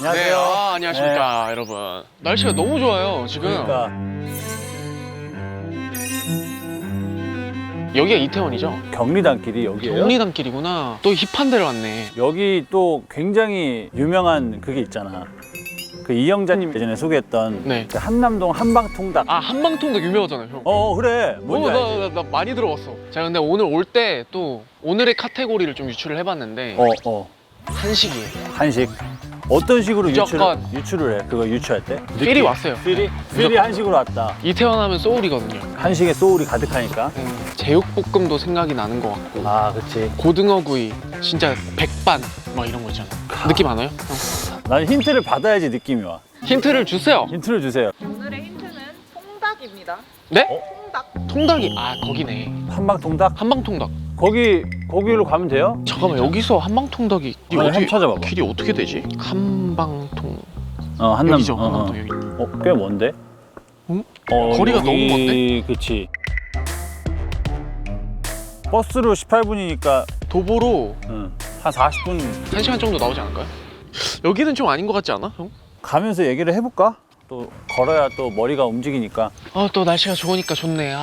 안녕하세요. 네, 안녕하십니까 여러분. 날씨가 너무 좋아요 지금. 그러니까 여기가 이태원이죠? 경리단길이 여기예요? 경리단길이구나. 또 힙한 데를 왔네. 여기 또 굉장히 유명한 그게 있잖아. 그 이영자님 예전에 소개했던 네. 그 한남동 한방통닭. 아, 한방통닭 유명하잖아요 형. 그래. 뭔지 알지? 나 많이 들어봤어. 제가 근데 오늘 올 때 또 오늘의 카테고리를 좀 유출을 해봤는데 한식이에요. 한식. 어떤 식으로 무조건. 유출을 해? 그거 유추할 때? 필이 왔어요. 필이? 필이 한식으로 왔다. 이태원 하면 소울이거든요. 한식에 소울이 가득하니까. 제육볶음도 생각이 나는 것 같고 아, 그치. 고등어구이 진짜 백반 막 이런 거 있잖아. 느낌 안 와요? 형? 난 힌트를 받아야지 느낌이 와. 힌트를 주세요. 힌트를 주세요. 오늘의 힌트는 통닭입니다. 네? 통닭. 통닭이 거기네. 한방통닭? 한방통닭. 거기로 가면 돼요? 잠깐만 여기서 한방통닭이 한번 찾아봐봐. 길이 어떻게 되지? 한방통 한남. 여기죠. 한방통 여기. 꽤 먼데? 응? 거리가 너무 먼데? 그치. 버스로 18분이니까 도보로 한 40분 1시간 정도 나오지 않을까요? 여기는 좀 아닌 것 같지 않아? 형? 가면서 얘기를 해볼까? 또 걸어야 또 머리가 움직이니까 또 날씨가 좋으니까 좋네.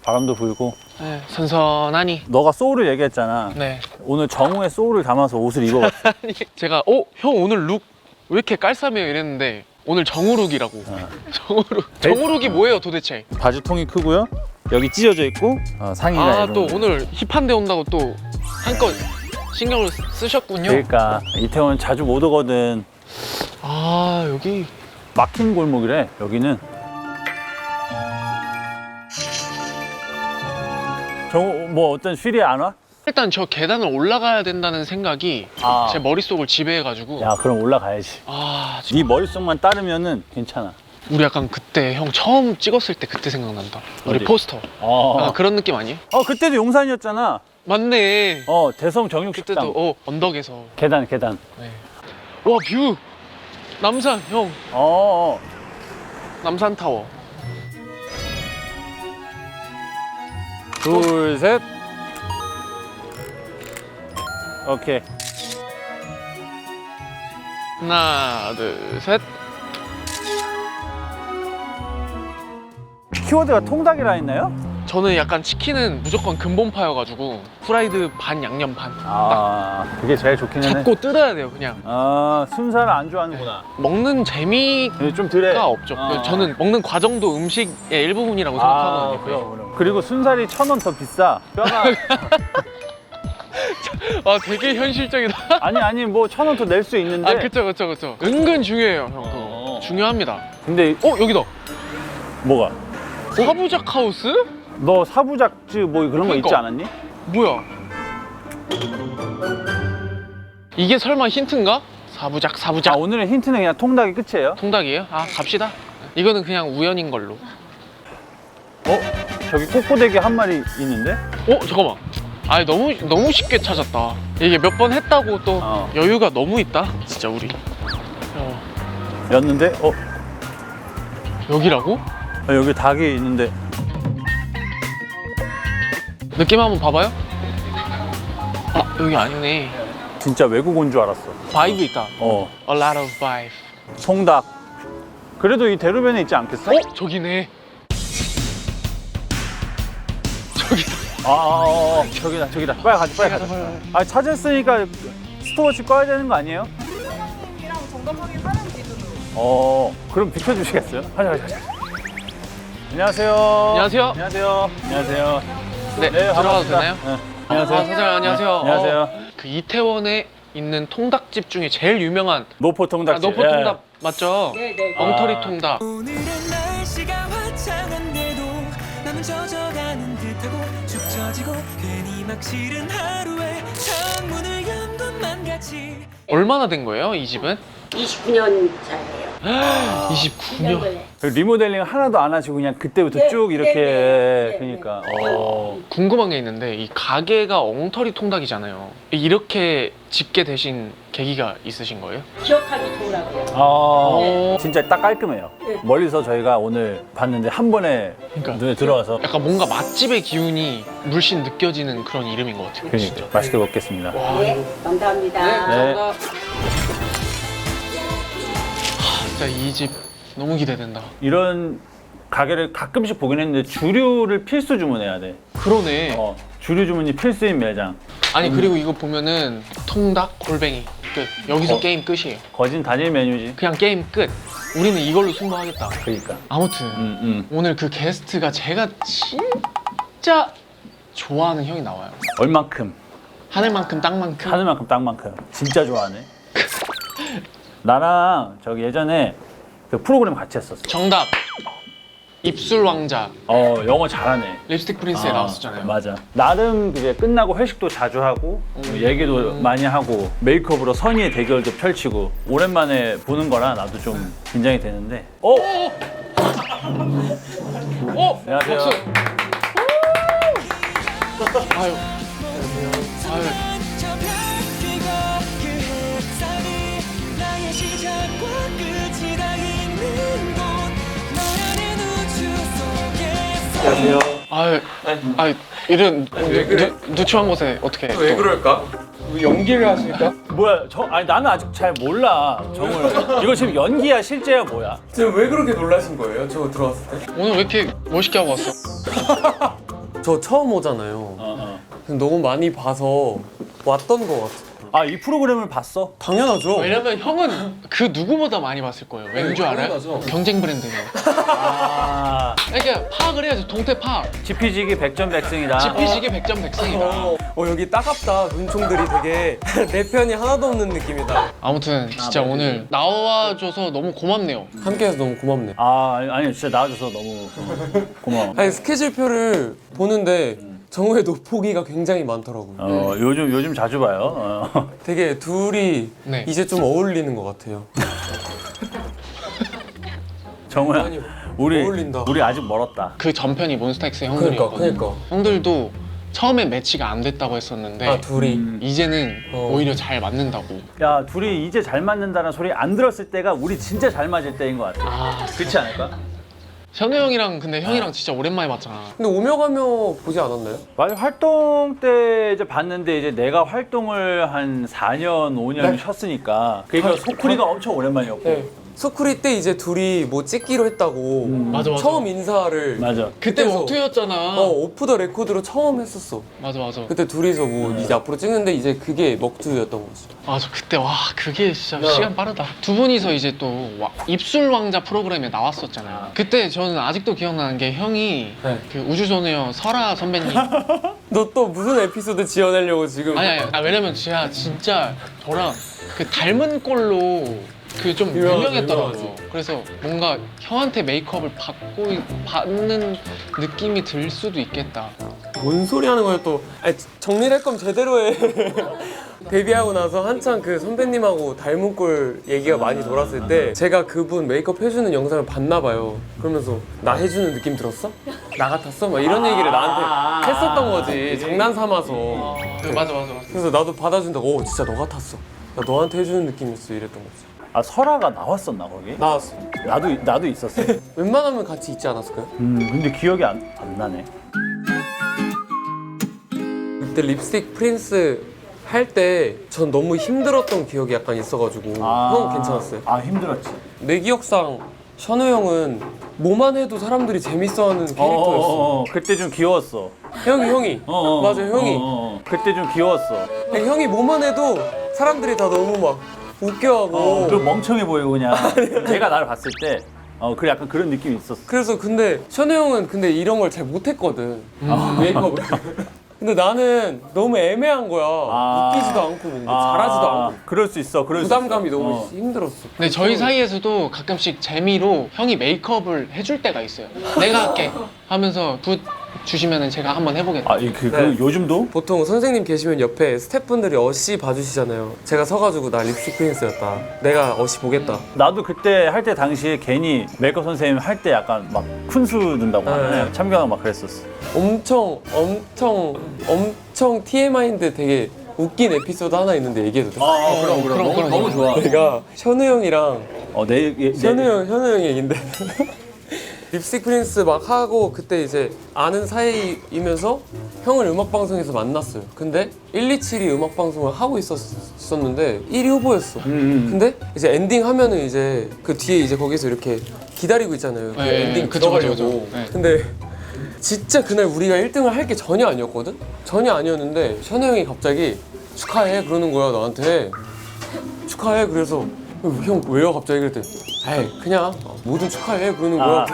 바람도 불고. 네, 선선하니. 너가 소울을 얘기했잖아. 네. 오늘 정우의 소울을 담아서 옷을 입어봤어. 아니, 제가 형 오늘 룩 왜 이렇게 깔쌈해요 이랬는데 오늘 정우룩이라고. 정우룩이 뭐예요 도대체? 바지통이 크고요. 여기 찢어져 있고 상의가 또 오늘 힙한 데 온다고 또 한껏 신경을 쓰셨군요. 그러니까 이태원 자주 못 오거든. 여기 막힌 골목이래 여기는. 정우 뭐 어떤 필이 안 와? 일단 저 계단을 올라가야 된다는 생각이 아. 제 머릿속을 지배해가지고 야 그럼 올라가야지. 네 머릿속만 따르면은 괜찮아. 우리 약간 그때 형 처음 찍었을 때 그때 생각난다. 우리 어디? 포스터. 약간 그런 느낌 아니에요? 그때도 용산이었잖아. 맞네. 대성 정육식당. 그때도 언덕에서. 계단. 네. 와 뷰. 남산 형. 남산 타워. 둘, 셋. 오케이. 하나 둘 셋. 키워드가 통닭이라 했나요? 저는 약간 치킨은 무조건 근본파여가지고 프라이드 반 양념 반. 그게 제일 좋긴 해. 잡고 뜯어야 돼요 그냥. 순살을 안 좋아하는구나. 먹는 재미가 좀 덜해. 없죠. 저는 먹는 과정도 음식의 일부분이라고 생각하거든요. 그럼. 그리고 순살이 1,000원 더 비싸. 뼈가 되게 현실적이다. 아니 뭐 1,000원 더 낼 수 있는데. 그쵸. 은근 중요해요, 형. 그거. 중요합니다. 근데 여기다. 뭐가? 사부작 하우스? 너 사부작즈 뭐 그런 거 있지 그러니까. 않았니? 뭐야? 이게 설마 힌트인가? 사부작. 오늘의 힌트는 그냥 통닭이 끝이에요? 통닭이에요? 갑시다. 이거는 그냥 우연인 걸로. 저기 꼬꼬대기 한 마리 있는데? 잠깐만. 너무 쉽게 찾았다. 이게 몇 번 했다고 또 여유가 너무 있다. 진짜 우리. 였는데? 여기라고? 여기 닭이 있는데. 느낌 한번 봐봐요. 여기 아니네. 진짜 외국 온 줄 알았어. 바이브 있다. 어. A lot of vibe. 통닭. 그래도 이 대로변에 있지 않겠어? 저기네. 저기다. 저기다. 빨리 가자. 찾았으니까 스톱워치 꺼야 되는 거 아니에요? 이랑 정답 확인하는 기준으로. 그럼 비켜주시겠어요? 가자. 안녕하세요. 안녕하세요. 네, 들어가도 반갑습니다. 되나요? 네. 안녕하세요. 사장님 안녕하세요. 안녕하세요. 그 이태원에 있는 통닭집 중에 제일 유명한 노포 통닭. 노포통닭 맞죠? 네네. 엉터리 통닭. 오늘은 날씨가 화창한데도 나는 젖어가는 듯하고 축 처지고 괜히 막 싫은 하루에 창문을 연 것만 같이. 얼마나 된 거예요, 이 집은? 29년 차예요. 29년. 리모델링 하나도 안 하시고 그냥 그때부터 네, 쭉 이렇게 네. 그러니까. 궁금한 게 있는데 이 가게가 엉터리 통닭이잖아요. 이렇게 짓게 되신 계기가 있으신 거예요? 기억하기 좋으라고요. 진짜 딱 깔끔해요. 네. 멀리서 저희가 오늘 봤는데 한 번에 그러니까. 눈에 들어와서. 약간 뭔가 맛집의 기운이 물씬 느껴지는 그런 이름인 것 같아요. 그러니까 맛있게 먹겠습니다. 네, 감사합니다. 네, 감사합니다. 네. 진짜 이 집 너무 기대된다. 이런 가게를 가끔씩 보긴 했는데 주류를 필수 주문해야 돼. 그러네. 주류 주문이 필수인 매장. 아니 그리고 이거 보면은 통닭, 골뱅이 끝. 여기서 게임 끝이에요. 거진 단일 메뉴지. 그냥 게임 끝. 우리는 이걸로 승부하겠다. 그러니까. 아무튼 오늘 그 게스트가 제가 진짜 좋아하는 형이 나와요. 얼만큼? 하늘만큼 땅만큼. 하늘만큼 땅만큼. 진짜 좋아하네. 나랑 저기 예전에 그 프로그램 같이 했었어. 정답. 입술 왕자. 영어 잘하네. 립스틱 프린스에 나왔었잖아요. 맞아. 나름 그게 끝나고 회식도 자주 하고 얘기도 많이 하고 메이크업으로 선의의 대결도 펼치고 오랜만에 보는 거라 나도 좀 긴장이 되는데. 안녕하세요. 박수. 아유. 아유. 저 별빛과 그 햇살이 나의 시작과 끝이 다 있는 곳 너라는 우주 속에서 안녕하세요. 아유, 이런 누추한 곳에 어떻게? 왜 그럴까? 연기를 하실까? 뭐야? 아니 나는 아직 잘 몰라. 정을. 이거 지금 연기야 실제야 뭐야? 지금 왜 그렇게 놀라신 거예요? 저 들어왔을 때? 오늘 왜 이렇게 멋있게 하고 왔어? 저 처음 오잖아요. 너무 많이 봐서 왔던 것 같아요. 이 프로그램을 봤어? 당연하죠. 왜냐면 형은 그 누구보다 많이 봤을 거예요. 왠 줄 알아요? 당연하죠. 경쟁 브랜드예요. 그러니까 파악을 해야죠. 동태 파. 지피지기 100점 100승이다. 지피지기 100점 100승이다. 여기 따갑다. 눈총들이 되게 내 편이 하나도 없는 느낌이다. 아무튼 진짜 오늘 나와줘서 너무 고맙네요. 함께해서 너무 고맙네. 아니 진짜 나와줘서 너무 고마워. 아니 스케줄표를 보는데 정우의 노포기가 굉장히 많더라고요. 요즘 자주 봐요. 되게 둘이 네. 이제 좀 어울리는 것 같아요. 정우야, 아니, 우리 어울린다. 우리 아직 멀었다. 그 전편이 몬스타엑스 형들이었거든요. 그러니까. 형들도 처음에 매치가 안 됐다고 했었는데 둘이. 이제는 오히려 잘 맞는다고. 야, 둘이 이제 잘 맞는다는 소리 안 들었을 때가 우리 진짜 잘 맞을 때인 것 같아. 그렇지 않을까? 현우 형이랑 근데 형이랑 진짜 오랜만에 봤잖아. 근데 오며 가며 보지 않았나요? 맞아, 활동 때 이제 봤는데 이제 내가 활동을 한 4년, 5년 쉬었으니까 그러니까 소쿠리가 엄청 오랜만이었고. 네. 소쿠리 때 이제 둘이 뭐 찍기로 했다고 맞아. 처음 인사를 맞아. 그때 그때서- 옥투였잖아. 오프 더 레코드로 처음 했었어. 맞아. 그때 둘이서 뭐 이제 앞으로 찍는데 이제 그게 넉투였던 거지. 맞아. 그때 와 그게 진짜 시간 빠르다. 두 분이서 이제 또 입술 왕자 프로그램에 나왔었잖아요. 그때 저는 아직도 기억나는 게 형이 네. 그 우주소녀 설아 선배님. 너 또 무슨 에피소드 지어내려고 지금? 아니 왜냐면 제가 진짜 저랑 그 닮은 꼴로 그 좀 유명했더라고요. 유명하지. 그래서 뭔가 형한테 메이크업을 받는 느낌이 들 수도 있겠다. 뭔 소리 하는 거야 또? 아니, 정리를 할 거면 제대로 해. 데뷔하고 나서 한창 그 선배님하고 닮은 꼴 얘기가 많이 돌았을 때 제가 그분 메이크업 해주는 영상을 봤나 봐요. 그러면서 나 해주는 느낌 들었어? 나 같았어? 막 이런 얘기를 나한테 했었던 거지. 장난 삼아서. 맞아. 그래서 나도 받아준다고. 진짜 너 같았어. 나 너한테 해주는 느낌이었어. 이랬던 거지. 설아가 나왔었나 거기? 나왔어. 나도 있었어. 웬만하면 같이 있지 않았을까요? 근데 기억이 안 나네. 그때 립스틱 프린스 할 때 전 너무 힘들었던 기억이 약간 있어가지고 형 괜찮았어요? 힘들었지. 내 기억상 션우 형은 뭐만 해도 사람들이 재밌어하는 캐릭터였어. 그때 좀 귀여웠어. 형이 맞아 형이 그때 좀 귀여웠어. 형이 뭐만 해도 사람들이 다 너무 막 웃겨하고 좀 멍청해 보이고 그냥. 제가 나를 봤을 때 그 약간 그런 느낌이 있었어. 그래서 근데 션우 형은 근데 이런 걸 잘 못했거든 메이크업을. 근데 나는 너무 애매한 거야. 웃기지도 않고 뭔가 잘하지도 않고 그럴 수 있어. 부담감이 너무 힘들었어. 근데 저희 사이에서도 가끔씩 재미로 형이 메이크업을 해줄 때가 있어요. 내가 할게 하면서 붓 주시면은 제가 한번 해보겠다. 네. 요즘도? 보통 선생님 계시면 옆에 스태프분들이 어시 봐주시잖아요. 제가 서가지고 나 립스틱 프린스였다. 내가 어시 보겠다. 나도 그때 할 때 당시에 괜히 메이크업 선생님 할 때 약간 막 푼수 든다고 하네. 참견하고 막 그랬었어. 엄청 TMI인데 되게 웃긴 에피소드 하나 있는데 얘기해도 돼? 그럼 너무 좋아. 내가 션우 형이랑 현우 현우 형 얘긴데 립스틱 프린스 막 하고 그때 이제 아는 사이이면서 형을 음악방송에서 만났어요. 근데 127이 음악방송을 하고 있었는데 1위 후보였어. 근데 이제 엔딩 하면은 이제 그 뒤에 이제 거기서 이렇게 기다리고 있잖아요. 그 네, 엔딩 그쵸, 들어가려고. 그쵸. 네. 근데 진짜 그날 우리가 1등을 할 게 전혀 아니었거든? 전혀 아니었는데 션우 형이 갑자기 축하해 그러는 거야 나한테. 축하해 그래서 형 왜요 갑자기 그랬더니 에이 그냥 뭐든 축하해 그러는 거야.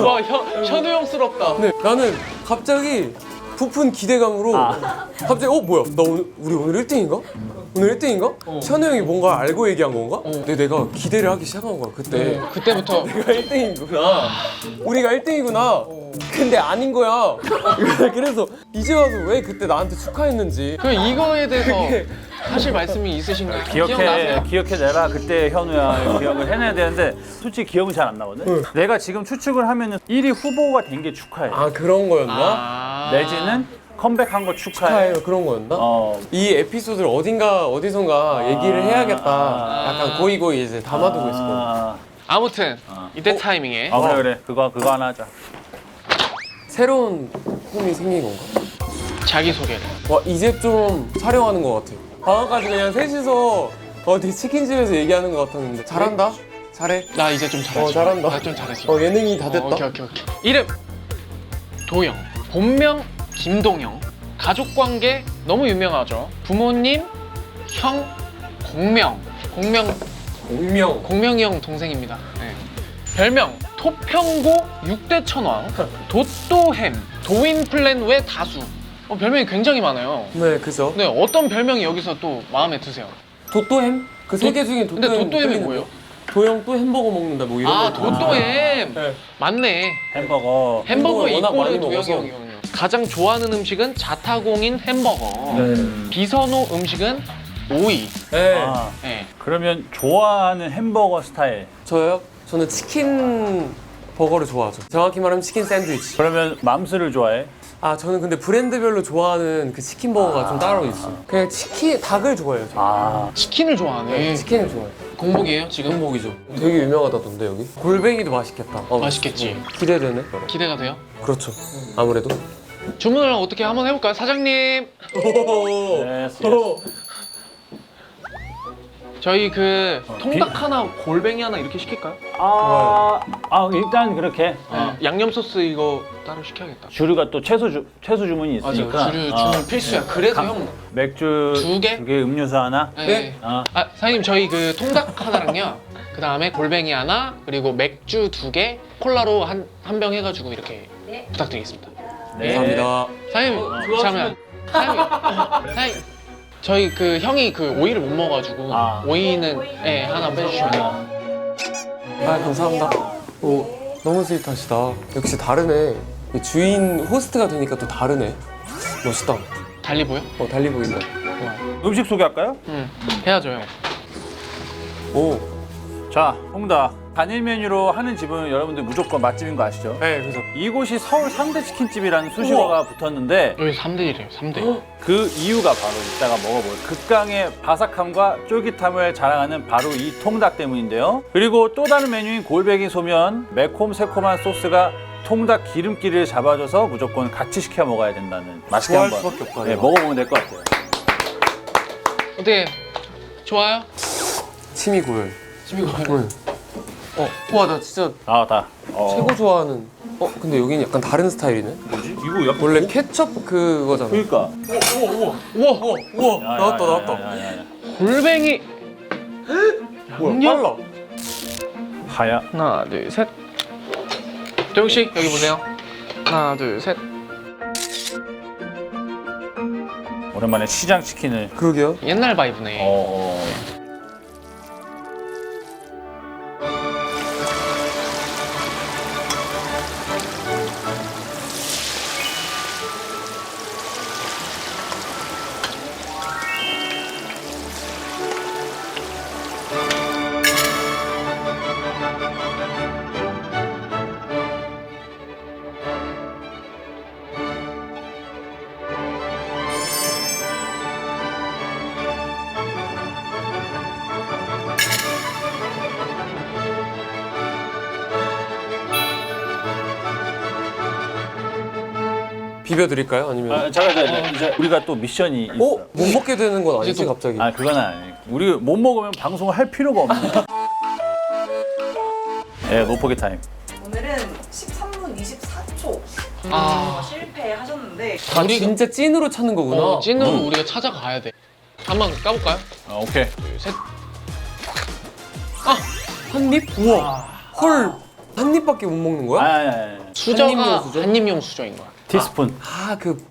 와 현우 형스럽다. 근데 나는 갑자기 부푼 기대감으로 갑자기 뭐야 나 우리 오늘 1등인가? 오늘 1등인가? 션우 형이 뭔가 알고 얘기한 건가? 근데 내가 기대를 하기 시작한 거야 그때. 그때부터 우리가 1등이구나. 우리가 1등이구나. 근데 아닌 거야. 그래서 이제 와서 왜 그때 나한테 축하했는지. 그 이거에 대해서 하실 말씀이 있으신가요? 기억나세요? 기억해내라. 그때 현우야 기억을 해내야 되는데 솔직히 기억은 잘 안 나거든. 내가 지금 추측을 하면은 1위 후보가 된 게 축하해. 아 그런 거였나? 아. 내지는 컴백한 거 축하해. 축하해요 그런 거였나? 어. 이 에피소드를 어디선가 얘기를 해야겠다. 약간 고이고이 이제 담아두고 있을 거야. 아무튼 이때 타이밍에 그래. 그거 하나 하자. 새로운 홈이 생긴 건가? 자기소개를. 와 이제 좀 촬영하는 것 같아. 방금까지 그냥 셋이서 어디 치킨집에서 얘기하는 것 같았는데 잘한다? 잘해? 나 이제 좀 잘하지. 잘한다. 나 좀 잘하지. 예능이 다 됐다. 오케이. 이름 도영. 본명 김동영. 가족관계 너무 유명하죠. 부모님, 형, 공명. 공명이 형 동생입니다. 네. 별명 토평고 6대 천왕. 도또햄. 도인플랜 외 다수. 별명이 굉장히 많아요. 네 그죠. 근데 어떤 별명이 여기서 또 마음에 드세요? 도또햄? 그 세 개 중에 근데 도또햄. 도또햄이 뭐예요? 도영 또 햄버거 먹는다 뭐 이런 거. 도또햄. 네. 맞네. 햄버거. 햄버거 워낙 이꼬르 많이 도영이 먹어서. 형이거든요. 가장 좋아하는 음식은 자타공인 햄버거. 비선호 음식은 오이. 네. 아, 네. 그러면 좋아하는 햄버거 스타일. 저요? 저는 치킨 버거를 좋아하죠. 정확히 말하면 치킨 샌드위치. 그러면 맘스를 좋아해? 아 저는 근데 브랜드별로 좋아하는 그 치킨 버거가 좀 따로 있어요. 그냥 닭을 좋아해요. 저는. 치킨을 좋아하네. 치킨을 좋아해요. 공복이에요 지금? 행복이죠. 되게 유명하다던데 여기. 골뱅이도 맛있겠다. 맛있겠지. 기대되네. 기대가 돼요? 그렇죠. 아무래도. 주문을 어떻게 한번 해볼까요? 사장님, 네. 저희 그 통닭 하나, 골뱅이 하나 이렇게 시킬까요? 일단 그렇게. 양념 소스 이거 따로 시켜야겠다. 주류가 또 채소 주문이 맞아, 있으니까. 주문 필수야. 그래서 형. 맥주 두 개? 2개, 음료수 하나. 네. 사장님 저희 그 통닭 하나랑요. 그 다음에 골뱅이 하나, 그리고 맥주 2개, 콜라로 한 병 해가지고 이렇게 부탁드리겠습니다. 네. 감사합니다. 사장님, 잠깐만. 사장님, 저희 그 형이 그 오이를 못 먹어가지고 오이는 하나 빼주시면 돼요. 감사합니다. 너무 스윗하시다. 역시 다르네. 주인 호스트가 되니까 또 다르네. 멋있다. 달리 보여? 달리 보인다. 음식 소개할까요? 응. 해야죠 형. 오. 자, 홍다. 단일 메뉴로 하는 집은 여러분들 무조건 맛집인 거 아시죠? 네, 그죠. 이곳이 서울 3대 치킨집이라는 수식어가 붙었는데 여기 3대1이에요. 3대1. 그 이유가 바로 이따가 먹어볼 극강의 바삭함과 쫄깃함을 자랑하는 바로 이 통닭 때문인데요. 그리고 또 다른 메뉴인 골뱅이 소면, 매콤 새콤한 소스가 통닭 기름기를 잡아줘서 무조건 같이 시켜 먹어야 된다는 맛있게 좋아할 한번 수밖에 없다, 먹어보면 될 것 같아요. 어떻게 좋아요? 침이 고여요. 집이 가요. 와, 나 진짜 다. 최고 좋아하는. 근데 여기는 약간 다른 스타일이네. 뭐지? 이거 약간 원래 케첩 그거잖아. 그러니까. 우와, 나왔다. 골뱅이. 뭐야, 빨라. 하야. 하나, 둘, 셋. 도영 씨 여기 보세요. 하나, 둘, 셋. 오랜만에 시장 치킨을. 그러게요. 옛날 바이브네. 비벼드릴까요? 아니면 잠깐 이제 우리가 또 미션이 있어. 못 먹게 되는 건 아니지 이제 또- 갑자기? 그건 아니. 우리 못 먹으면 방송을 할 필요가 없는. 네, 노포기 타임. 오늘은 13분 24초 아. 실패하셨는데 아 우리가- 진짜 찐으로 찾는 거구나. 찐으로 우리가 찾아가야 돼. 한번 까볼까요? 오케이. 둘, 셋. 한 입? 우와. 헐. 한 입밖에 못 먹는 거야? 아니. 수저가 한입용 수저? 한입용 수저인 거야. 티스푼.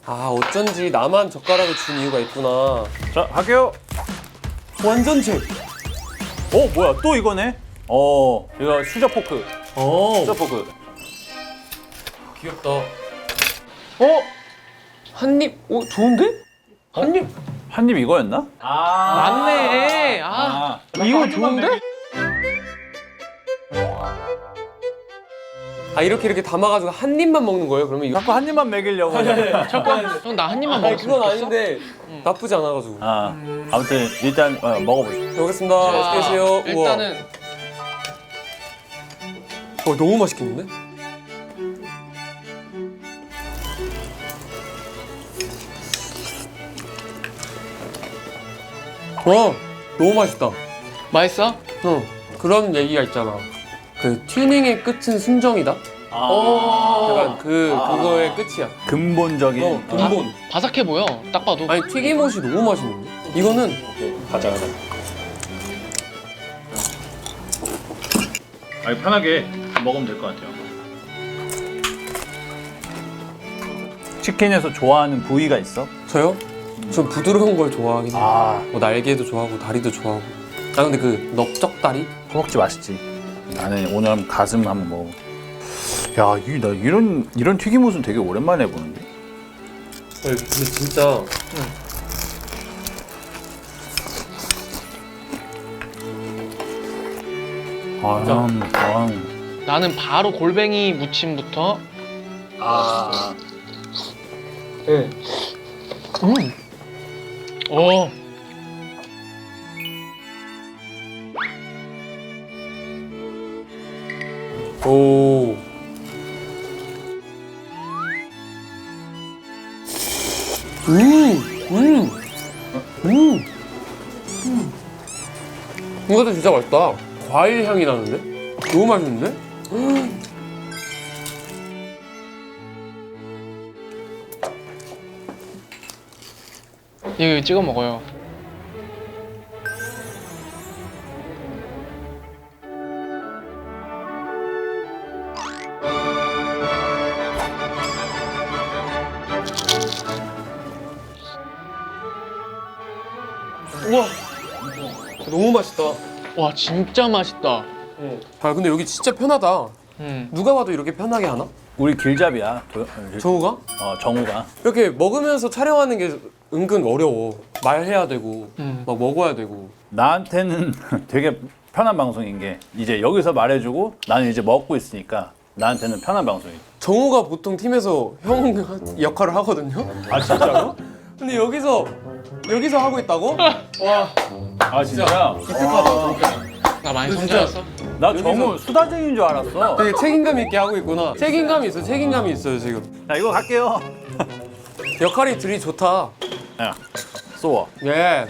어쩐지 나만 젓가락을 준 이유가 있구나. 자, 할게요. 완전체. 뭐야? 또 이거네? 이거 수저 포크. 수저 포크. 귀엽다. 한 입? 좋은데? 한 입? 한 입 이거였나? 맞네. 이거 좋은데? 이렇게 담아가지고 한 입만 먹는 거예요? 그러면 이거? 자꾸 한 입만 먹이려고. 형 나 한 입만 먹었으면 그건 좋겠어. 아닌데 나쁘지 않아가지고. 아무튼 일단 먹어보시죠. 먹겠습니다. 맛있게 드세요. 우와. 일단은 너무 맛있겠는데? 너무 맛있다. 맛있어? 그런 얘기가 있잖아. 그 튜닝의 끝은 순정이다. 약간 그거의 끝이야. 근본적인. 근본. 바삭해 보여. 딱 봐도. 아니 튀김옷이 너무 맛있는데? 이거는 가자. 편하게 먹으면 될 것 같아요. 치킨에서 좋아하는 부위가 있어? 저요? 전 부드러운 걸 좋아하긴 해요. 뭐 날개도 좋아하고 다리도 좋아하고. 근데 그 넓적다리? 허벅지 맛있지. 나는 오늘 한번 가슴 한번 먹어. 야, 나 이런 튀김옷은 되게 오랜만에 보는데. 근데 진짜 나는 바로 골뱅이 무침부터. 네. 오. 오. 이것도 진짜 맛있다. 과일 향이 나는데? 너무 맛있는데? 이거 찍어 먹어요. 우와. 너무 맛있다. 와 진짜 맛있다. 근데 여기 진짜 편하다. 누가 봐도 이렇게 편하게 하나? 우리 길잡이야. 정우가? 정우가. 이렇게 먹으면서 촬영하는 게 은근 어려워. 말해야 되고 막 먹어야 되고. 나한테는 되게 편한 방송인 게 이제 여기서 말해주고 나는 이제 먹고 있으니까 나한테는 편한 방송이지. 정우가 보통 팀에서 형 역할을 하거든요. 진짜로? 근데 여기서 하고 있다고? 와, 진짜? 나 많이 성장했어? 나 정우 수다쟁이인 줄 알았어. 되게 책임감 있게 하고 있구나. 책임감이 있어요 지금. 자, 이거 갈게요. 역할이 둘이 좋다. 야, 쏘어. 예.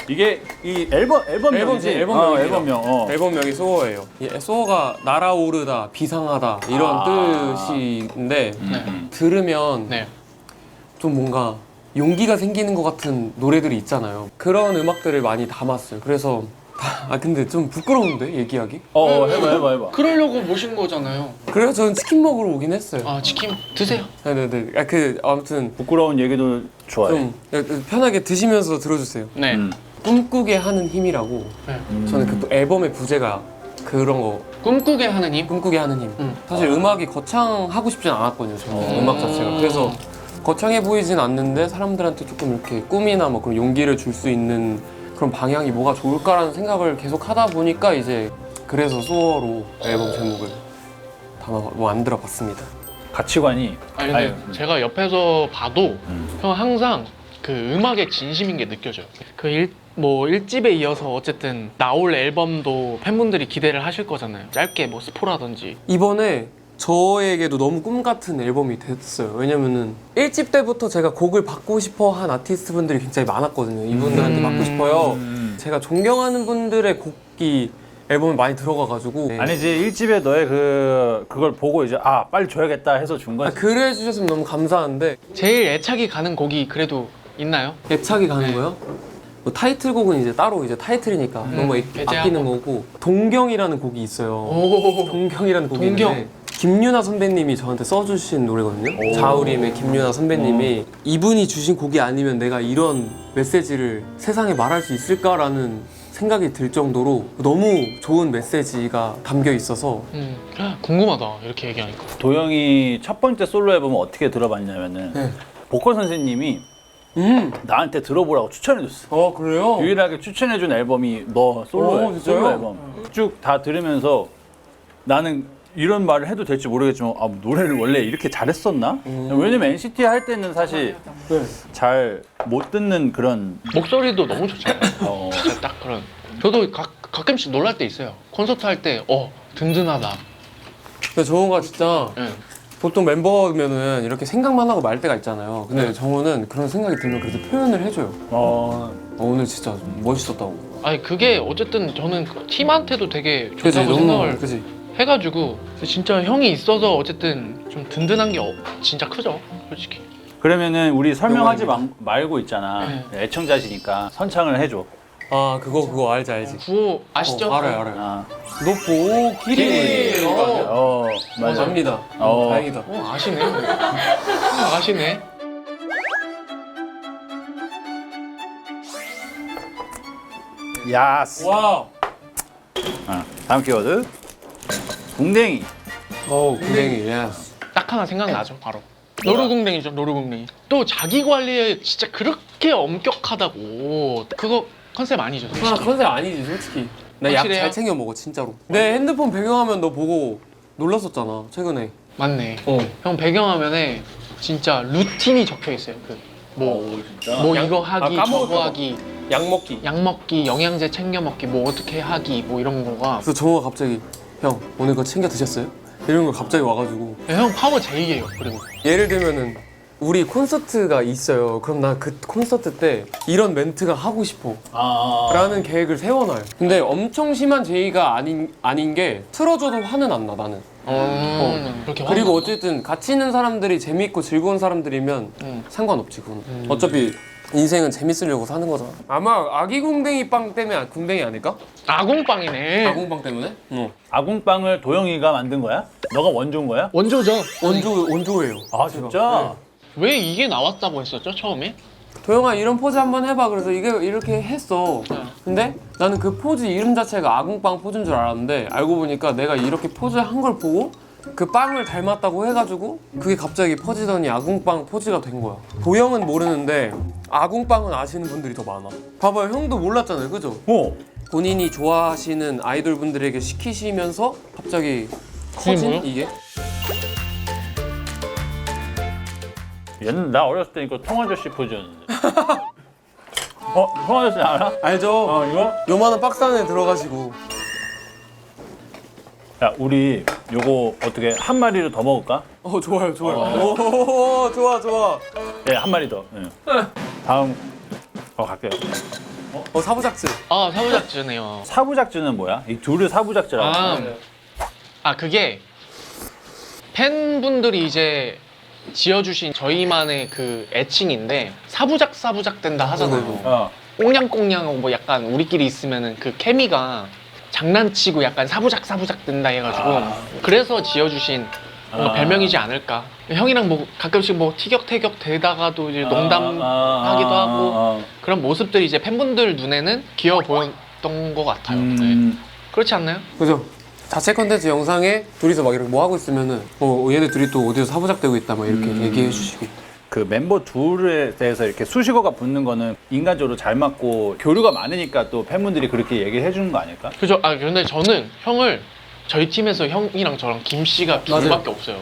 이게 이 앨범명이지? 앨범명이에요. 앨범명. 앨범명이 소어예요. 소어가 날아오르다, 비상하다 이런 뜻인데 들으면 네. 좀 뭔가 용기가 생기는 것 같은 노래들이 있잖아요. 그런 음악들을 많이 담았어요. 그래서 근데 좀 부끄러운데 얘기하기? 해봐. 그러려고 모신 거잖아요. 그래서 저는 치킨 먹으러 오긴 했어요. 치킨 드세요. 네네네. 아무튼 부끄러운 얘기도 좋아해. 좀 편하게 드시면서 들어주세요. 네. 꿈꾸게 하는 힘이라고. 네. 저는 그 앨범의 부제가 그런 거. 꿈꾸게 하는 힘. 꿈꾸게 하는 힘. 사실 음악이 거창하고 싶진 않았거든요. 저는 음악 자체가. 그래서 거창해 보이진 않는데 사람들한테 조금 이렇게 꿈이나 뭐 그런 용기를 줄 수 있는 그런 방향이 뭐가 좋을까라는 생각을 계속 하다 보니까 이제 그래서 소어로 앨범 제목을 만들어 봤습니다. 가치관이. 근데 제가 옆에서 봐도 형 항상 그 음악에 진심인 게 느껴져요. 그 일집에 이어서 어쨌든 나올 앨범도 팬분들이 기대를 하실 거잖아요. 짧게 뭐 스포라든지. 이번에 저에게도 너무 꿈 같은 앨범이 됐어요. 왜냐면은 1집 때부터 제가 곡을 받고 싶어 한 아티스트 분들이 굉장히 많았거든요. 이분들한테 받고 싶어요. 제가 존경하는 분들의 곡이 앨범에 많이 들어가가지고. 네. 아니지 1집에 너의 그걸 보고 이제 아 빨리 줘야겠다 해서 준 거지. 그래 주셨으면 너무 감사한데 제일 애착이 가는 곡이 그래도 있나요? 애착이 가는 네. 거요? 뭐 타이틀곡은 이제 따로 이제 타이틀이니까 너무 배제하고. 아끼는 거고 동경이라는 곡이 있어요. 오. 동경이라는 곡이 동경. 있는데 김유나 선배님이 저한테 써주신 노래거든요. 자우림의 김유나 선배님이 이분이 주신 곡이 아니면 내가 이런 메시지를 세상에 말할 수 있을까라는 생각이 들 정도로 너무 좋은 메시지가 담겨 있어서 궁금하다 이렇게 얘기하니까. 도영이 첫 번째 솔로 앨범을 어떻게 들어봤냐면은 네. 보컬 선생님이 나한테 들어보라고 추천해줬어. 그래요? 유일하게 추천해준 앨범이 너 솔로, 진짜요? 솔로 앨범. 쭉 다 들으면서 나는 이런 말을 해도 될지 모르겠지만 아, 노래를 원래 이렇게 잘했었나? 왜냐면 NCT 할 때는 사실 네. 잘 못 듣는 그런 목소리도 너무 좋잖아요. 진짜 딱 그런. 저도 가끔씩 놀랄 때 있어요. 콘서트 할 때 든든하다. 근데 정우가 진짜 네. 보통 멤버면은 이렇게 생각만 하고 말 때가 있잖아요. 근데 정우는 그런 생각이 들면 그래도 표현을 해줘요. 오늘 진짜 멋있었다고. 아니 그게 어쨌든 저는 팀한테도 되게 그지 좋다고 너무 생각을 그지. 해가지고 진짜 형이 있어서 어쨌든 좀 든든한 게 진짜 크죠 솔직히. 그러면은 우리 설명하지 말고 있잖아. 네. 애청자시니까 선창을 해줘. 아 그거 알지. 구호 아시죠? 알아요. 아. 노포 기린. 맞아. 압니다. 어. 다행이다. 아시네. 아시네. 야스. 와. 다음 키워드. 궁뎅이. 굉장히 예스. 딱 하나 생각나죠 바로. 노루궁뎅이죠 노루궁뎅이. 또 자기 관리에 진짜 그렇게 엄격하다고. 그거 컨셉 아니죠 솔직히. 컨셉 아니지 솔직히. 나 약 확실해요? 잘 챙겨 먹어 진짜로. 내 핸드폰 배경화면 너 보고 놀랐었잖아 최근에. 맞네. 형 배경화면에 진짜 루틴이 적혀 있어요. 뭐 이거 하기, 까먹을까 저거 봐. 하기, 약 먹기. 약 먹기, 영양제 챙겨 먹기, 뭐 어떻게 하기, 뭐 이런 거가. 그래서 정우가 갑자기 형 오늘 그거 챙겨 드셨어요? 이런 거 갑자기 와가지고 형 파워 제이예요. 그리고 예를 들면은 우리 콘서트가 있어요. 그럼 나 그 콘서트 때 이런 멘트가 하고 싶어 라는 계획을 세워놔요. 근데 엄청 심한 제의가 아닌 게 틀어줘도 화는 안 나 나는. 그렇게 그리고 어쨌든 같이 있는 사람들이 재밌고 즐거운 사람들이면 상관없지 그건. 어차피 인생은 재밌으려고 사는 거잖아. 아마 아기 궁뎅이 빵 때문에 궁뎅이 아닐까? 아궁빵이네. 아궁빵 때문에? 응. 아궁빵을 도영이가 만든 거야? 너가 원조인 거야? 원조죠. 원조예요. 아 진짜? 왜 이게 나왔다고 했었죠 처음에? 도영아 이런 포즈 한번 해봐. 그래서 이게 이렇게 했어. 근데 나는 그 포즈 이름 자체가 아궁빵 포즈인 줄 알았는데 알고 보니까 내가 이렇게 포즈 한 걸 보고 그 빵을 닮았다고 해가지고 그게 갑자기 퍼지더니 아궁빵 포즈가 된 거야. 도영은 모르는데 아궁빵은 아시는 분들이 더 많아. 봐봐요 형도 몰랐잖아요 그죠? 본인이 좋아하시는 아이돌 분들에게 시키시면서 갑자기 커진 뭐요? 이게? 얘는 나 어렸을 때 이거 통아저씨 포즈였는데. 통아저씨 알아? 알죠? 이거? 요만한 박스 안에 들어가시고. 야 우리 요거 어떻게 한 마리를 더 먹을까? 좋아요. 오, 좋아. 네, 한 마리 더. 네. 다음 갈게요. 사부작질. 아 사부작전이요. 사부작즈는 뭐야? 이 둘을 사부작즈라고. 그게 팬분들이 이제 지어주신 저희만의 그 애칭인데 사부작 된다 하잖아요. 꽁냥꽁냥 뭐 약간 우리끼리 있으면은 그 케미가 장난치고 약간 사부작 된다 해가지고 그래서 지어주신 뭔가 별명이지 않을까. 형이랑 뭐 가끔씩 뭐 티격태격 되다가도 이제 농담하기도 하고 그런 모습들이 이제 팬분들 눈에는 귀여워 보였던 것 같아요. 네. 그렇지 않나요? 그죠? 자체 컨텐츠 영상에 둘이서 막 이렇게 뭐 하고 있으면은 얘네 둘이 또 어디서 사부작되고 있다 막 이렇게 얘기해 주시고. 그 멤버 둘에 대해서 이렇게 수식어가 붙는 거는 인간적으로 잘 맞고 교류가 많으니까 또 팬분들이 그렇게 얘기를 해주는 거 아닐까? 그죠? 근데 저는 형을 저희 팀에서 형이랑 저랑 김 씨가 둘밖에 없어요.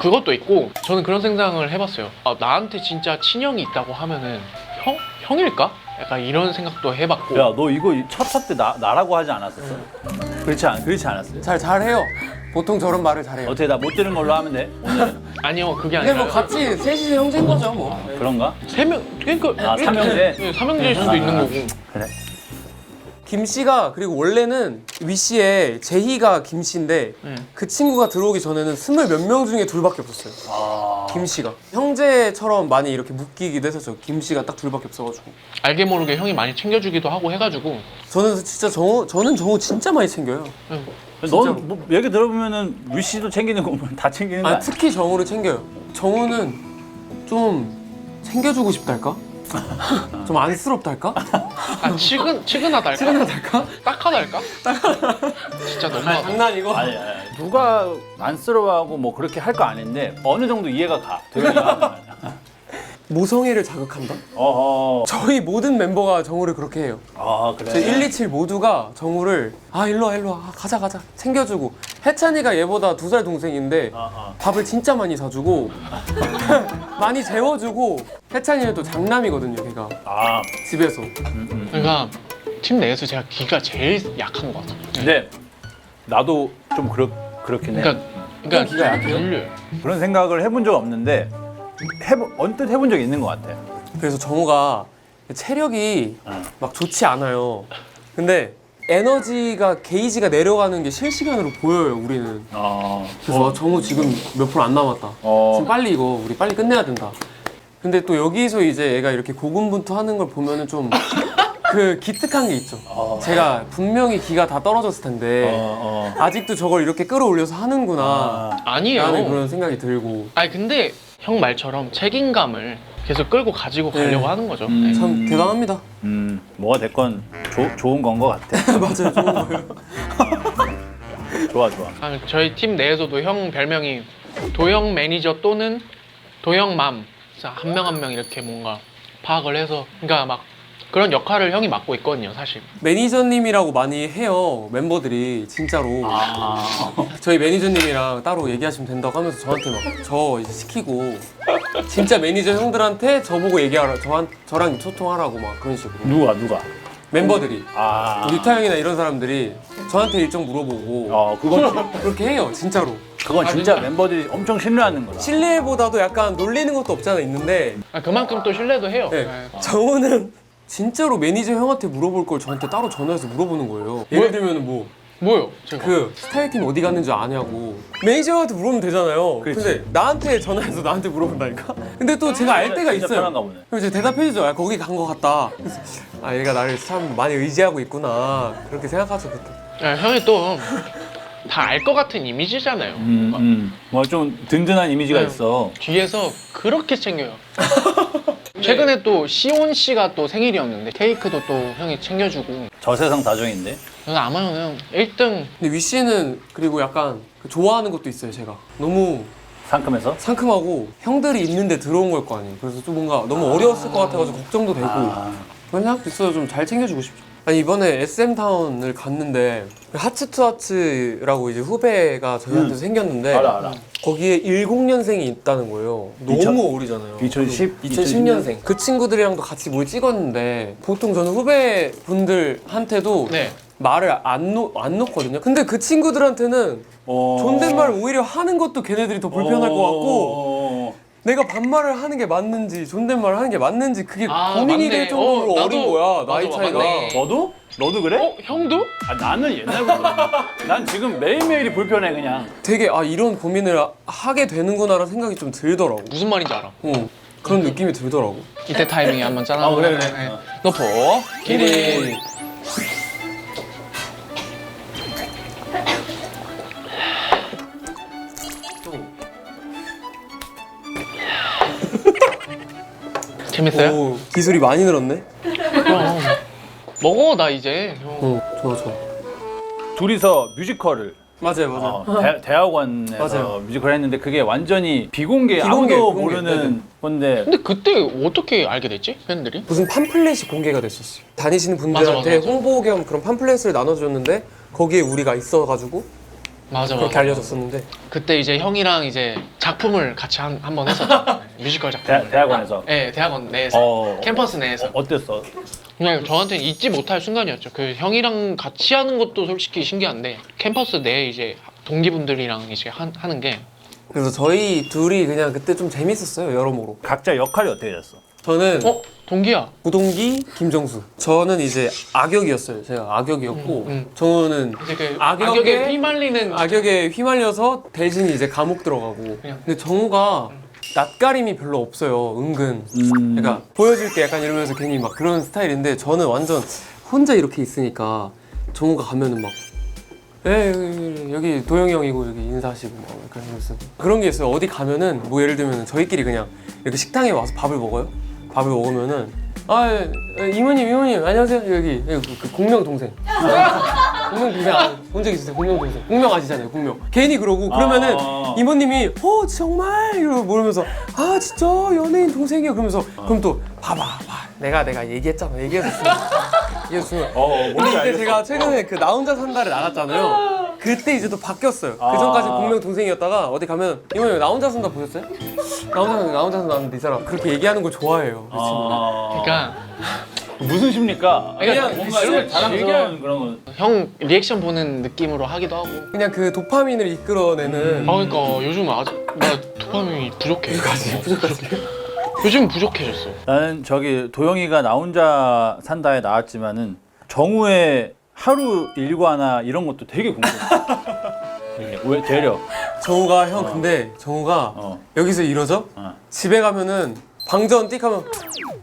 그것도 있고 저는 그런 생각을 해봤어요. 나한테 진짜 친형이 있다고 하면은 형일까? 약간 이런 생각도 해봤고. 야 너 이거 첫 차 때 나라고 하지 않았었어? 그렇지 않았어요. 잘해요. 보통 저런 말을 잘해요. 어떻게 나 못 들은 걸로 하면 돼? 오늘 아니요, 그게 근데 아니라 뭐 같이 셋이서 형제인 거죠 뭐. 그런가? 세 명, 그러니까 삼형제? 네, 삼형제일 수도 있는 거고. 그래. 김 씨가 그리고 원래는 위 씨에 제희가 김 씨인데 그 친구가 들어오기 전에는 20몇 명 중에 둘밖에 없었어요. 김 씨가 형제처럼 많이 이렇게 묶이기도 했었죠. 김 씨가 딱 둘밖에 없어가지고. 알게 모르게 형이 많이 챙겨주기도 하고 해가지고. 저는 진짜 저는 정우 진짜 많이 챙겨요. 넌 뭐 얘기 들어보면은 위씨도 챙기는 거면 다 챙기는 거야. 특히 정우를 챙겨요. 정우는 좀 챙겨주고 싶달까? 좀 안쓰럽달까? 아, 치근하달까? 치근하달까? 딱하달까? 진짜 너무하다. 장난이고. 아니, 누가 안쓰러워하고 뭐 그렇게 할 거 아닌데 어느 정도 이해가 가. 도현이가 모성애를 자극한다? 어허. 저희 모든 멤버가 정우를 그렇게 해요. 아 그래. 저희 127 모두가 정우를 일로 와 가자 챙겨주고 해찬이가 얘보다 2살 동생인데 밥을 진짜 많이 사주고 많이 재워주고 해찬이는 또 장남이거든요 걔가 아 집에서. 그러니까 팀 내에서 제가 기가 제일 약한 것 같아요. 근데 나도 좀 그렇긴 해. 그러니까 기가 약해요? 별로예요. 그런 생각을 해본 적 없는데 언뜻 해본 적이 있는 것 같아. 그래서 정우가 체력이 막 좋지 않아요. 근데 에너지가 게이지가 내려가는 게 실시간으로 보여요 우리는. 그래서 정우 지금 몇 프로 안 남았다. 지금 빨리 이거 우리 빨리 끝내야 된다. 근데 또 여기서 이제 얘가 이렇게 고군분투하는 걸 보면은 좀 그 기특한 게 있죠. 제가 분명히 기가 다 떨어졌을 텐데 아직도 저걸 이렇게 끌어올려서 하는구나 아니에요. 라는 그런 생각이 들고. 아니 근데 형 말처럼 책임감을 계속 끌고 가지고 가려고 하는 거죠. 네. 참 대단합니다. 뭐가 됐건 좋은 건 것 같아. 맞아요. 좋은 거예요. 좋아. 아, 저희 팀 내에서도 형 별명이 도형 매니저 또는 도형맘. 한 명 한 명 이렇게 뭔가 파악을 해서 그러니까 막 그런 역할을 형이 맡고 있거든요, 사실. 매니저님이라고 많이 해요 멤버들이 진짜로. 저희 매니저님이랑 따로 얘기하시면 된다고 하면서 저한테 막 저 이제 시키고 진짜 매니저 형들한테 저보고 얘기하라 저랑 소통하라고 막 그런 식으로. 누가? 멤버들이 유타 형이나 이런 사람들이 저한테 일정 물어보고 그건 그렇게 해요 진짜로. 그건 진짜 멤버들이 엄청 신뢰하는 거다. 신뢰보다도 약간 놀리는 것도 없지 않아 있는데 그만큼 또 신뢰도 해요. 네. 정우는 진짜로 매니저 형한테 물어볼 걸 저한테 따로 전화해서 물어보는 거예요. 예를 들면 뭐요? 제가. 스타일팀 어디 갔는지 아냐고 매니저한테 물어보면 되잖아요. 근데 나한테 전화해서 나한테 물어본다니까? 근데 또 제가 알 때가 진짜 있어요. 편한가 보네. 그럼 제가 대답해주죠. 거기 간 거 같다. 그래서 얘가 나를 참 많이 의지하고 있구나 그렇게 생각하죠 그때. 형이 또 다 알 것 같은 이미지잖아요. 뭐 좀 든든한 이미지가 네. 있어. 뒤에서 그렇게 챙겨요. 최근에 또 시온 씨가 또 생일이었는데 케이크도 또 형이 챙겨주고. 저세상 다정인데. 그래서 아마 형은 1등. 근데 위 씨는 그리고 약간 좋아하는 것도 있어요. 제가 너무 상큼해서? 상큼하고 형들이 있는데 들어온 걸 거 아니에요. 그래서 좀 뭔가 너무 어려웠을 것 같아가지고 걱정도 되고 그런 생각도 있어서 좀 잘 챙겨주고 싶죠. 아니 이번에 SM타운을 갔는데 하츠투하츠라고 이제 후배가 저희한테 생겼는데 알아. 거기에 10년생이 있다는 거예요. 너무 어리잖아요. 2010년생. 그 친구들이랑도 같이 뭘 찍었는데 보통 저는 후배분들한테도 네. 말을 안 놓거든요. 근데 그 친구들한테는 존댓말을 오히려 하는 것도 걔네들이 더 불편할 것 같고 내가 반말을 하는 게 맞는지 존댓말을 하는 게 맞는지 그게 고민이 될 정도로 어린 거야. 나이 차이가. 맞네. 너도 그래? 형도? 나는 옛날부터. 난 지금 매일매일이 불편해 그냥. 되게 이런 고민을 하게 되는구나라는 생각이 좀 들더라고. 무슨 말인지 알아. 그런 느낌이 들더라고. 이때 타이밍에 한번 짜라. 그래. 너포 기린. 재밌어요? 오, 기술이 많이 늘었네. 그럼. 먹어 나 이제. 좋아. 둘이서 뮤지컬을 맞아요. 대학원에서 맞아요. 뮤지컬 했는데 그게 완전히 비공개 비공개, 아무도 비공개. 모르는 네네. 건데 근데 그때 어떻게 알게 됐지? 팬들이? 무슨 팜플렛이 공개가 됐었어요. 다니시는 분들한테 맞아. 홍보 겸 그런 팜플렛을 나눠줬는데 거기에 우리가 있어가지고 맞아. 그렇게 알려줬었는데 그때 이제 형이랑 이제 작품을 같이 한번 했었죠. 뮤지컬 작품. 대학원에서. 네, 대학원 내에서. 캠퍼스 내에서. 어땠어? 그냥 저한테는 잊지 못할 순간이었죠. 그 형이랑 같이 하는 것도 솔직히 신기한데 캠퍼스 내에 이제 동기분들이랑 이제 하는 게 그래서 저희 둘이 그냥 그때 좀 재밌었어요 여러모로. 각자 역할이 어떻게 됐어? 저는 동기야. 구동기, 김정수. 저는 이제 악역이었어요. 제가 악역이었고 저는 이제 그 악역에 악역에 휘말리는 악역에 휘말려서 대신 이제 감옥 들어가고. 그냥. 근데 정우가 낯가림이 별로 없어요. 은근. 그러니까 보여줄게 약간 이러면서 괜히 막 그런 스타일인데 저는 완전 혼자 이렇게 있으니까 정우가 가면은 막 여기 도영이 형이고 여기 인사하시고 막 그런 거 있어요. 그런 게 있어요. 어디 가면은 뭐 예를 들면 저희끼리 그냥 이렇게 식당에 와서 밥을 먹어요. 밥을 먹으면은 이모님 안녕하세요. 여기 그 공명 동생. 공명 동생 본 적 있으세요? 공명 동생. 공명 아시잖아요. 공명. 괜히 그러고 그러면은 이모님이 정말 이러고 모르면서 진짜 연예인 동생이야 그러면서 그럼 또 봐봐 내가 얘기했잖아. 얘기했으면 뭔지 근데 알겠어. 제가 최근에 그 나 혼자 산다를 나갔잖아요. 그때 이제 또 바뀌었어요. 그 전까지 공명 동생이었다가 어디 가면 이모님 나 혼자 산다 보셨어요? 나 혼자 산다 나는데 이 사람 그렇게 얘기하는 걸 좋아해요. 그 친구가. 그러니까 무슨 심리까? 그냥 뭔가 이렇게 자랑스러운 그런 거. 형 리액션 보는 느낌으로 하기도 하고. 그냥 그 도파민을 이끌어내는 그러니까 요즘 나 도파민이 부족해. 요즘 부족해졌어. 나는 저기 도영이가 나 혼자 산다에 나왔지만은 정우의 하루 일과나 이런 것도 되게 궁금해. 되게 왜 되려? 정우가 형 근데 정우가 여기서 이러죠? 집에 가면은 방전 띡 하면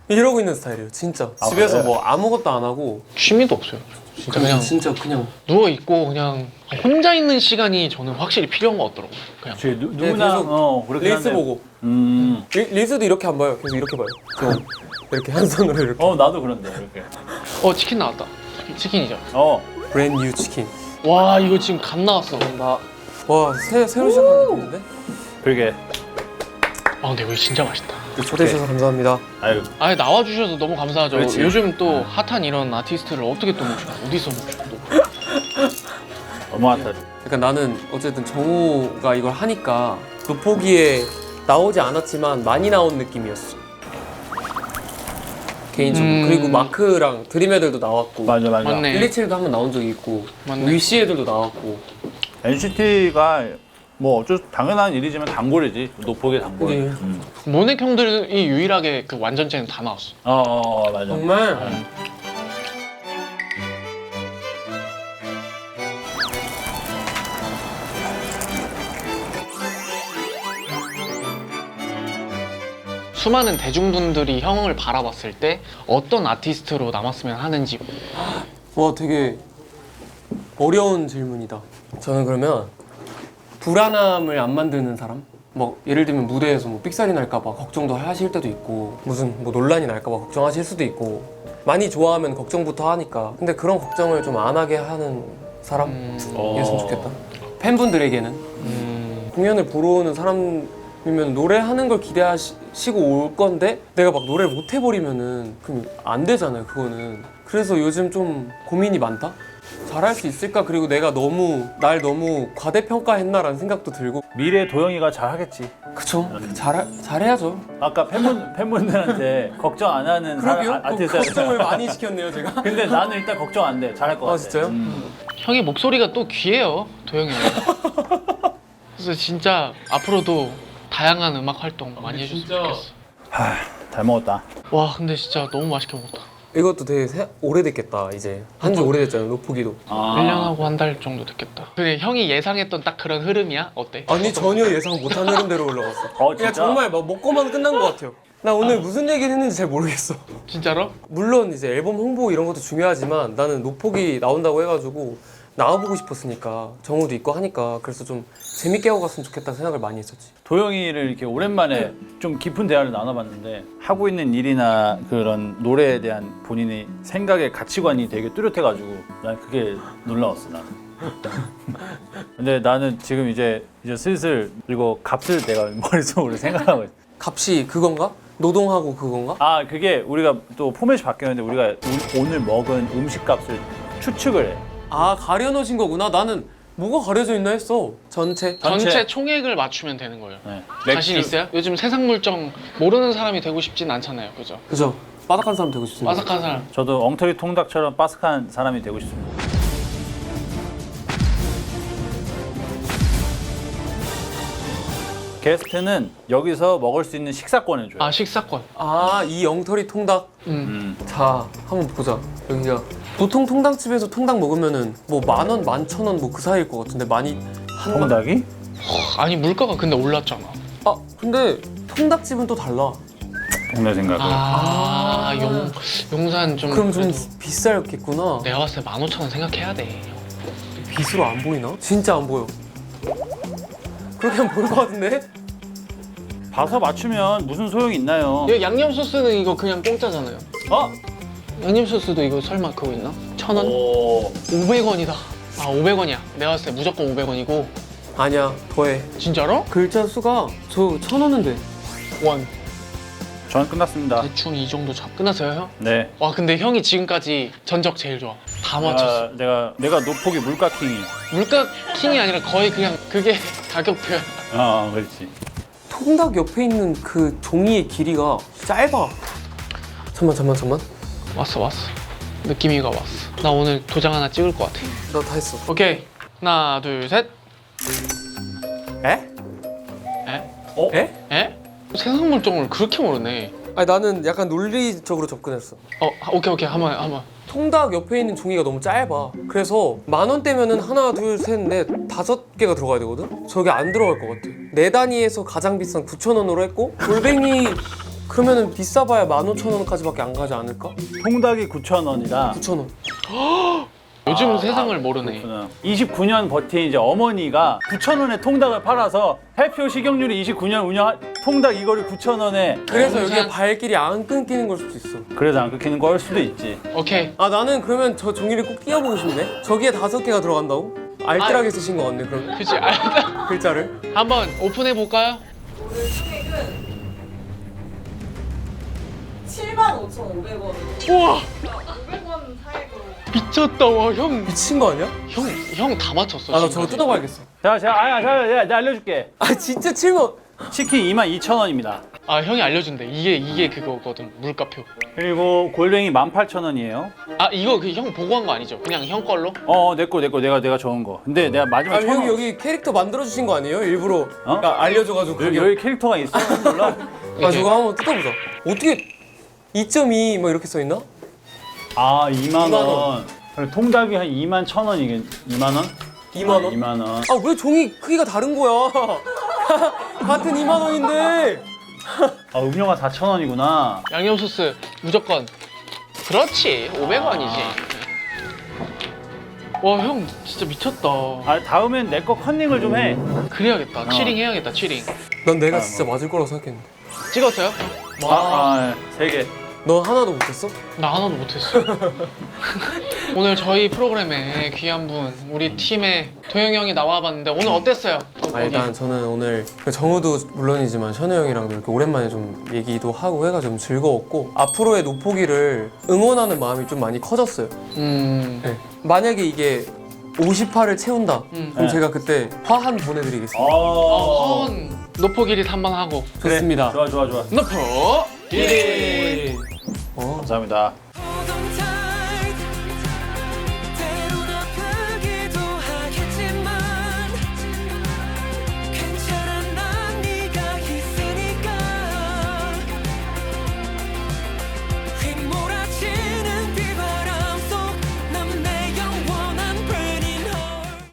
이러고 있는 스타일이에요 진짜. 집에서 그래? 뭐 아무것도 안 하고 취미도 없어요. 진짜 그냥 누워 있고 그냥 혼자 있는 시간이 저는 확실히 필요한 것 같더라고요. 그냥 누구나 계속 그렇긴 릴스 한데. 보고 릴스도 이렇게 안 봐요. 계속 이렇게 봐요. 이렇게 한 손으로 이렇게. 나도 그런데 이렇게. 치킨 나왔다. 치킨이죠. 브랜드 뉴 치킨. 와 이거 지금 갓 나왔어. 와 새로 시작한 느낌인데? 그러게. 근데 이거 진짜 맛있다. 초대해 주셔서 감사합니다. 아유. 아니 나와주셔서 너무 감사하죠. 그렇지. 요즘 또 핫한 이런 아티스트를 어떻게 또 모셔? 어디서 모셔 또? 너무 핫하지. 그러니까 나는 어쨌든 정우가 이걸 하니까 돋보기에 나오지 않았지만 많이 나온 느낌이었어. 개인적으로. 그리고 마크랑 드림애들도 나왔고. 맞아. 맞네. 127도 한 번 나온 적이 있고. 맞네. 위시 애들도 나왔고. NCT가 뭐 당연한 일이지만 단골이지. 노폭의 단골. 네. 모넥 형들이 유일하게 그 완전체는 다 나왔어. 맞아. 정말. 수많은 대중분들이 형을 바라봤을 때 어떤 아티스트로 남았으면 하는지. 와 되게 어려운 질문이다. 저는 그러면 불안함을 안 만드는 사람? 뭐 예를 들면 무대에서 뭐 삑살이 날까봐 걱정도 하실 때도 있고 무슨 뭐 논란이 날까봐 걱정하실 수도 있고 많이 좋아하면 걱정부터 하니까 근데 그런 걱정을 좀 안 하게 하는 사람이었으면 좋겠다. 팬분들에게는 공연을 보러 오는 사람이면 노래하는 걸 기대하시고 올 건데 내가 막 노래를 못 해버리면은 그럼 안 되잖아요 그거는. 그래서 요즘 좀 고민이 많다? 잘할 수 있을까? 그리고 내가 날 너무 과대평가했나라는 생각도 들고. 미래 도영이가 잘하겠지. 그쵸? 잘해야죠. 아까 팬분들한테 걱정 안 하는 그러게요. 아티스트 걱정을 많이 시켰네요 제가. 근데 나는 일단 걱정 안 돼. 잘할 것 같아. 진짜요? 형의 목소리가 또 귀해요, 도영이 형. 그래서 진짜 앞으로도 다양한 음악 활동 많이 해줬으면 좋겠어. 잘 먹었다. 와 근데 진짜 너무 맛있게 먹었다. 이것도 되게 오래됐겠다 이제. 한지 오래됐잖아요 노포기도. 1년하고 한 달 정도 됐겠다. 근데 형이 예상했던 딱 그런 흐름이야? 어때? 아니 전혀 예상 못한 흐름대로 올라갔어. 진짜? 그냥 정말 막 먹고만 끝난 것 같아요. 나 오늘 무슨 얘기를 했는지 잘 모르겠어. 진짜로? 물론 이제 앨범 홍보 이런 것도 중요하지만 나는 노폭이 나온다고 해가지고 나와보고 싶었으니까 정우도 있고 하니까 그래서 좀 재밌게 하고 갔으면 좋겠다는 생각을 많이 했었지. 도영이를 이렇게 오랜만에 좀 깊은 대화를 나눠봤는데 하고 있는 일이나 그런 노래에 대한 본인의 생각의 가치관이 되게 뚜렷해가지고 난 그게 놀라웠어 나는. 근데 나는 지금 이제 슬슬 이거 값을 내가 머릿속으로 생각하고 있어. 값이 그건가? 노동하고 그건가? 그게 우리가 또 포맷이 바뀌었는데 우리가 오늘 먹은 음식값을 추측을 해. 가려놓으신 거구나. 나는 뭐가 가려져 있나 했어. 전체. 전체 총액을 맞추면 되는 거예요. 네. 자신 있어요? 요즘 세상 물정 모르는 사람이 되고 싶진 않잖아요, 그죠? 그죠. 바삭한 사람 되고 싶습니다. 바삭한 사람. 저도 엉터리 통닭처럼 바삭한 사람이 되고 싶습니다. 게스트는 여기서 먹을 수 있는 식사권을 줘요. 아 식사권. 아, 이 엉터리 통닭. 자, 한번 보자. 여기가 보통 통닭집에서 통닭 먹으면은 뭐 10,000원, 11,000원 뭐 그 사이일 것 같은데 많이 한 통닭이? 아니 물가가 근데 올랐잖아. 아, 근데 통닭집은 또 달라. 동네 생각을. 용산 좀. 그럼 좀 그래도 비싸겠구나. 내가 봤을 때 15,000원 생각해야 돼. 빛으로 안 보이나? 진짜 안 보여. 그렇게 하면 보일 것 같은데? 봐서 맞추면 무슨 소용이 있나요? 이거 양념 소스는 이거 그냥 공짜잖아요. 어? 양념 소스도 이거 설마 그거 있나? 1,000원? 오. 500원이다. 아 500원이야. 내가 봤을 때 무조건 500원이고. 아니야, 더해. 진짜로? 글자 수가 저 1,000원인데. 원. 저는 끝났습니다. 대충 이 정도 잡. 끝났어요 형? 네. 와 근데 형이 지금까지 전적 제일 좋아. 다 맞췄어. 내가 노폭이 물가킹이야. 물가 킹이 아니라 거의 그냥 그게 가격표야. 그렇지. 통닭 옆에 있는 그 종이의 길이가 짧아. 잠만. 왔어. 느낌이가 왔어. 나 오늘 도장 하나 찍을 것 같아. 나 다 했어. 오케이. 하나, 둘, 셋. 에? 에? 에? 에? 세상 물정을 그렇게 모르네. 아니 나는 약간 논리적으로 접근했어. 오케이. 한번. 통닭 옆에 있는 종이가 너무 짧아. 그래서 10,000원대면은 하나, 둘, 셋, 넷, 5개가 들어가야 되거든? 저게 안 들어갈 것 같아. 네 단위에서 가장 비싼 9,000원으로 했고 골뱅이 그러면은 비싸봐야 15,000원까지밖에 안 가지 않을까? 통닭이 9,000원이라 9,000원. 요즘 세상을 모르네. 29년 버틴 이제 어머니가 9,000원에 통닭을 팔아서 해표 식용유리 29년 운영 통닭 이거를 9,000원에 그래서 영산? 여기에 발길이 안 끊기는 걸 수도 있어. 그래서 안 끊기는 걸 수도 있지. 오케이. 아 나는 그러면 저 종이를 꼭 띄워보고 싶네. 저기에 5개가 들어간다고? 알뜰하게 쓰신 것 같네 그럼 그치. 알다. 글자를. 한번 오픈해 볼까요? 오늘 총액은 75,500원. 우와 500원 차액으로. 미쳤다. 와 형. 미친 거 아니야? 형 다 맞췄어. 아 나 저거 지금까지. 뜯어봐야겠어. 자, 내가 알려줄게. 아 진짜 7만. 치킨 22,000원입니다. 아 형이 알려준대. 이게 그거거든. 물가표. 그리고 골뱅이 18,000원이에요. 아 이거 그 형 보고 한 거 아니죠? 그냥 형 걸로? 내 거 내가 적은 거. 근데 내가 마지막 아 형이 여기 캐릭터 만들어 주신 거 아니에요? 일부러 알려줘가지고 여기 캐릭터가 있어? 몰라? 아 저거 한번 뜯어보자. 어떻게 2.2 뭐 이렇게 써 있나? 2만 2만 원. 그럼 통닭이 한 21,000원이겠 2만 원? 2만 원? 2만 원. 아 왜 종이 크기가 다른 거야? 같은 2만 원인데. 음료가 4,000원이구나. 양념 소스 무조건. 그렇지. 500원이지. 와 형 진짜 미쳤다. 다음엔 내 거 컨닝을 좀 해. 그래야겠다. 치링 해야겠다. 치링. 난 내가 진짜 맞을 거라고 생각했는데. 찍었어요? 세 개. 너 하나도 못했어? 나 하나도 못했어. 오늘 저희 프로그램에 귀한 분, 우리 팀의 도영이 형이 나와봤는데 오늘 어땠어요? 일단 저는 오늘 정우도 물론이지만 현우 형이랑도 이렇게 오랜만에 좀 얘기도 하고 해가지고 좀 즐거웠고 앞으로의 노포기를 응원하는 마음이 좀 많이 커졌어요. 네. 만약에 이게 50화를 채운다 그럼 네. 제가 그때 화한 보내드리겠습니다. 허은 노포 기릿 한번 하고. 좋습니다. 좋아. 노포 기릿. 어. 감사합니다.